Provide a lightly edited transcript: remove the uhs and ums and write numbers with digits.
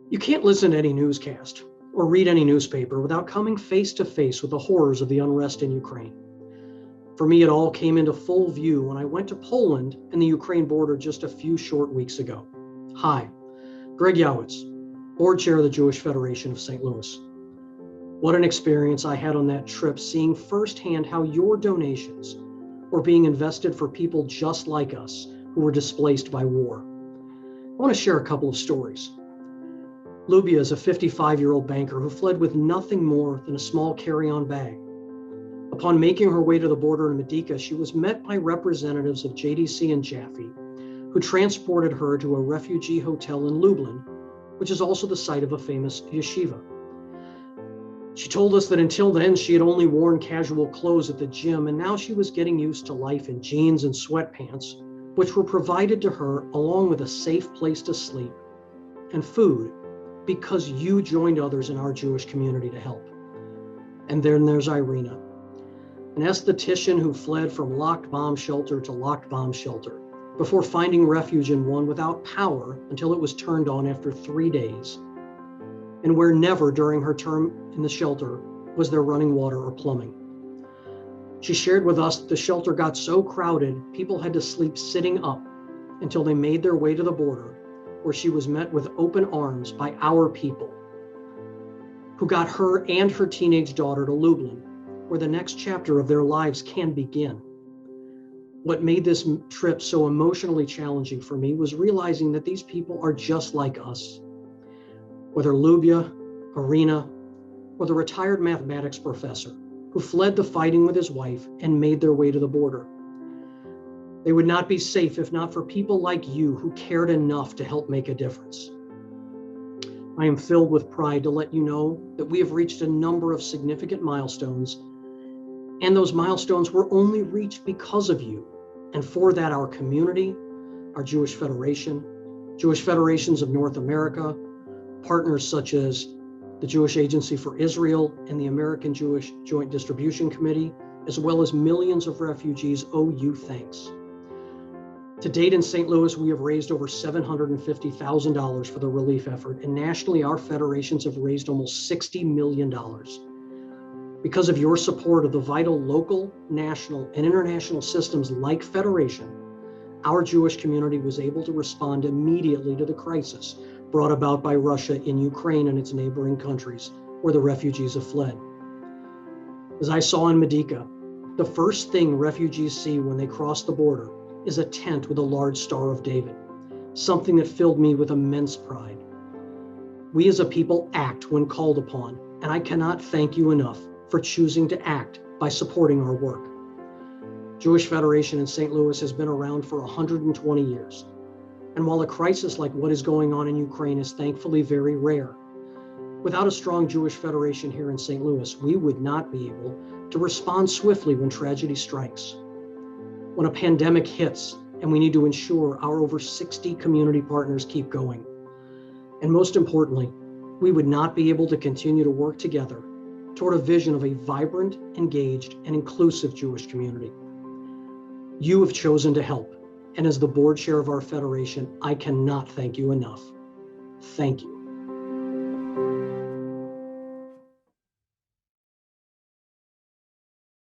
You can't listen to any newscast or read any newspaper without coming face to face with the horrors of the unrest in Ukraine. For me, it all came into full view when I went to Poland and the Ukraine border just a few short weeks ago. Hi, Greg Yawitz, Board Chair of the Jewish Federation of St. Louis. What an experience I had on that trip, seeing firsthand how your donations were being invested for people just like us who were displaced by war. I want to share a couple of stories. Lubia is a 55-year-old banker who fled with nothing more than a small carry-on bag. Upon making her way to the border in Medica, she was met by representatives of JDC and Jaffe, who transported her to a refugee hotel in Lublin, which is also the site of a famous yeshiva. She told us that until then, she had only worn casual clothes at the gym, and now she was getting used to life in jeans and sweatpants, which were provided to her along with a safe place to sleep and food, because you joined others in our Jewish community to help. And then there's Irina, an esthetician who fled from locked bomb shelter to locked bomb shelter before finding refuge in one without power until it was turned on after 3 days, and where never during her term in the shelter was there running water or plumbing. She shared with us that the shelter got so crowded, people had to sleep sitting up until they made their way to the border, where she was met with open arms by our people, who got her and her teenage daughter to Lublin, where the next chapter of their lives can begin. What made this trip so emotionally challenging for me was realizing that these people are just like us. Whether Lubia, Irina, or the retired mathematics professor who fled the fighting with his wife and made their way to the border. They would not be safe if not for people like you who cared enough to help make a difference. I am filled with pride to let you know that we have reached a number of significant milestones, and those milestones were only reached because of you. And for that, our community, our Jewish Federation, Jewish Federations of North America, partners such as the Jewish Agency for Israel and the American Jewish Joint Distribution Committee, as well as millions of refugees, owe you thanks. To date in St. Louis, we have raised over $750,000 for the relief effort, and nationally, our federations have raised almost $60 million. Because of your support of the vital local, national, and international systems like Federation, our Jewish community was able to respond immediately to the crisis brought about by Russia in Ukraine and its neighboring countries, where the refugees have fled. As I saw in Medica, the first thing refugees see when they cross the border is a tent with a large Star of David, something that filled me with immense pride. We as a people act when called upon, and I cannot thank you enough for choosing to act by supporting our work. Jewish Federation in St. Louis has been around for 120 years. And while a crisis like what is going on in Ukraine is thankfully very rare, without a strong Jewish Federation here in St. Louis, we would not be able to respond swiftly when tragedy strikes. When a pandemic hits and we need to ensure our over 60 community partners keep going. And most importantly, we would not be able to continue to work together toward a vision of a vibrant, engaged, and inclusive Jewish community. You have chosen to help, and as the board chair of our federation, I cannot thank you enough. Thank you.